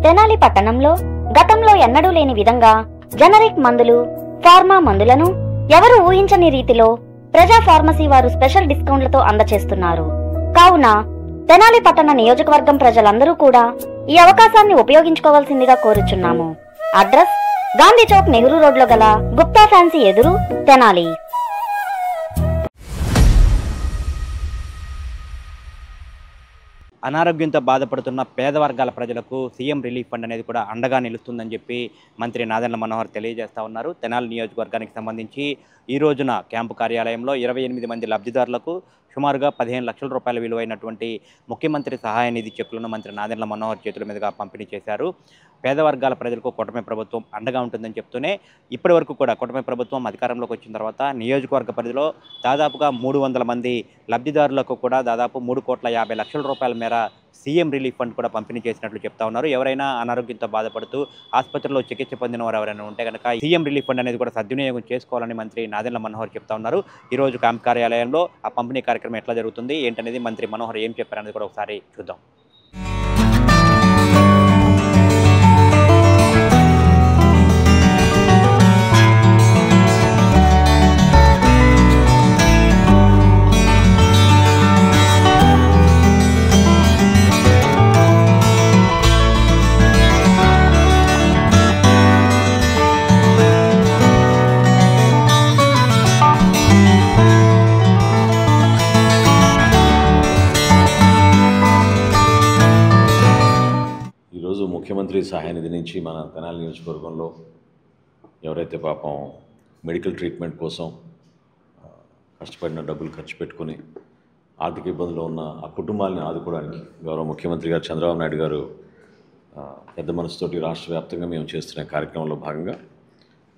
తెనాలి పట్టణంలో గతంలో ఎన్నడూ లేని విధంగా జనరిక్ మందులు, ఫార్మా మందులను ఎవరు ఊహించని రీతిలో ప్రజా ఫార్మసీ వారు స్పెషల్ డిస్కౌంట్లతో అందజేస్తున్నారు. కావున తెనాలి పట్టణ నియోజకవర్గం ప్రజలందరూ కూడా ఈ అవకాశాన్ని ఉపయోగించుకోవాల్సిందిగా కోరుచున్నాము. అడ్రస్ గాంధీ చౌక్, నెహ్రూ రోడ్లో గల గుప్తా ఫ్యాన్సీ ఎదురు, తెనాలి. అనారోగ్యంతో బాధపడుతున్న పేద వర్గాల ప్రజలకు సీఎం రిలీఫ్ ఫండ్ అనేది కూడా అండగా నిలుస్తుందని చెప్పి మంత్రి నాదెండ్ల మనోహర్ తెలియజేస్తా ఉన్నారు. తెనాలి నియోజకవర్గానికి సంబంధించి ఈ రోజున క్యాంపు కార్యాలయంలో 28 మంది లబ్ధిదారులకు సుమారుగా 15 లక్షల రూపాయల విలువైనటువంటి ముఖ్యమంత్రి సహాయ నిధి చెక్కులను మంత్రి నాదెండ్ల మనోహర్ చేతుల మీదుగా పంపిణీ చేశారు. పేద వర్గాల ప్రజలకు కూటమి ప్రభుత్వం అండగా ఉంటుందని చెప్తూనే ఇప్పటి వరకు కూడా కూటమి ప్రభుత్వం అధికారంలోకి వచ్చిన తర్వాత నియోజకవర్గ పరిధిలో దాదాపుగా 300 మంది లబ్ధిదారులకు కూడా దాదాపు 3,50,00,000 రూపాయల మేర సీఎం రిలీఫ్ ఫండ్ కూడా పంపిణీ చేసినట్లు చెప్తా ఉన్నారు. ఎవరైనా అనారోగ్యంతో బాధపడుతూ ఆసుపత్రిలో చికిత్స పొందిన వారు ఎవరైనా ఉంటే కనుక సీఎం రిలీఫ్ ఫండ్ అనేది కూడా సద్వినియోగం చేసుకోవాలని మంత్రి నాదెండ్ల మనోహర్ చెప్తా ఉన్నారు. ఈరోజు క్యాంప్ కార్యాలయంలో ఆ పంపిణీ కార్యక్రమం ఎట్లా జరుగుతుంది ఏంటనేది మంత్రి మనోహర్ ఏం చెప్పారనేది కూడా ఒకసారి చూద్దాం. ముఖ్యమంత్రి సహాయ నిధి నుంచి మన తెనాలి నియోజకవర్గంలో ఎవరైతే పాపం మెడికల్ ట్రీట్మెంట్ కోసం కష్టపడిన డబ్బులు ఖర్చు పెట్టుకుని ఆర్థిక ఇబ్బందులు ఉన్న ఆ కుటుంబాలని ఆదుకోవడానికి గౌరవ ముఖ్యమంత్రి గారు చంద్రబాబు నాయుడు గారు పెద్ద మనసుతోటి రాష్ట్ర వ్యాప్తంగా మేము చేస్తున్న కార్యక్రమంలో భాగంగా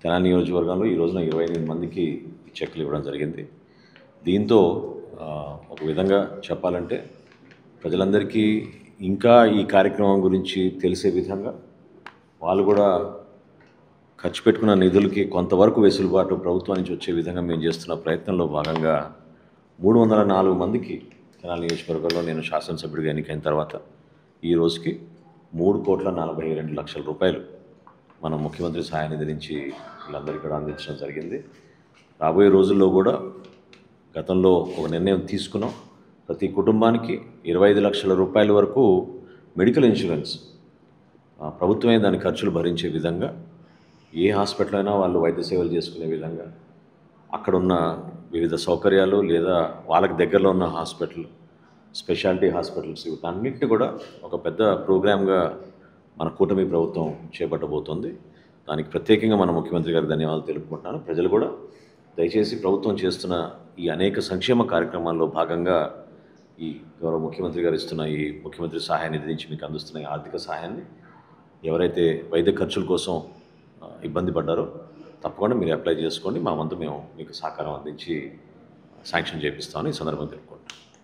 తెనాలి నియోజకవర్గంలో ఈ రోజున 28 మందికి చెక్కులు ఇవ్వడం జరిగింది. దీంతో ఒక విధంగా చెప్పాలంటే ప్రజలందరికీ ఇంకా ఈ కార్యక్రమం గురించి తెలిసే విధంగా వాళ్ళు కూడా ఖర్చు పెట్టుకున్న నిధులకి కొంతవరకు వెసులుబాటు ప్రభుత్వం నుంచి వచ్చే విధంగా మేము చేస్తున్న ప్రయత్నంలో భాగంగా 304 మందికి తెనాలి నియోజకవర్గంలో నేను శాసనసభ్యుడిగా ఎన్నికైన తర్వాత ఈ రోజుకి 3,42,00,000 రూపాయలు మన ముఖ్యమంత్రి సహాయ నిధి నుంచి వీళ్ళందరికీ కూడా అందించడం జరిగింది. రాబోయే రోజుల్లో కూడా గతంలో ఒక నిర్ణయం తీసుకున్నాం. ప్రతి కుటుంబానికి 25 లక్షల రూపాయల వరకు మెడికల్ ఇన్సూరెన్స్ ప్రభుత్వమే దాని ఖర్చులు భరించే విధంగా, ఏ హాస్పిటల్ అయినా వాళ్ళు వైద్య సేవలు చేసుకునే విధంగా అక్కడున్న వివిధ సౌకర్యాలు లేదా వాళ్ళకి దగ్గరలో ఉన్న హాస్పిటల్, స్పెషాలిటీ హాస్పిటల్స్ వీటన్నిటిని కూడా ఒక పెద్ద ప్రోగ్రామ్గా మన కూటమి ప్రభుత్వం చేపట్టబోతోంది. దానికి ప్రత్యేకంగా మన ముఖ్యమంత్రి గారికి ధన్యవాదాలు తెలుపుకుంటున్నాను. ప్రజలు కూడా దయచేసి ప్రభుత్వం చేస్తున్న ఈ అనేక సంక్షేమ కార్యక్రమాల్లో భాగంగా ఈ గౌరవ ముఖ్యమంత్రి గారు ఇస్తున్న ఈ ముఖ్యమంత్రి సహాయ నిధి నుంచి మీకు అందిస్తున్న ఈ ఆర్థిక సహాయాన్ని ఎవరైతే వైద్య ఖర్చుల కోసం ఇబ్బంది పడ్డారో తప్పకుండా మీరు అప్లై చేసుకోండి. మా వంతు మేము మీకు సహకారం అందించి శాంక్షన్ చేపిస్తామని ఈ సందర్భంగా తెలుపుకుంటాం.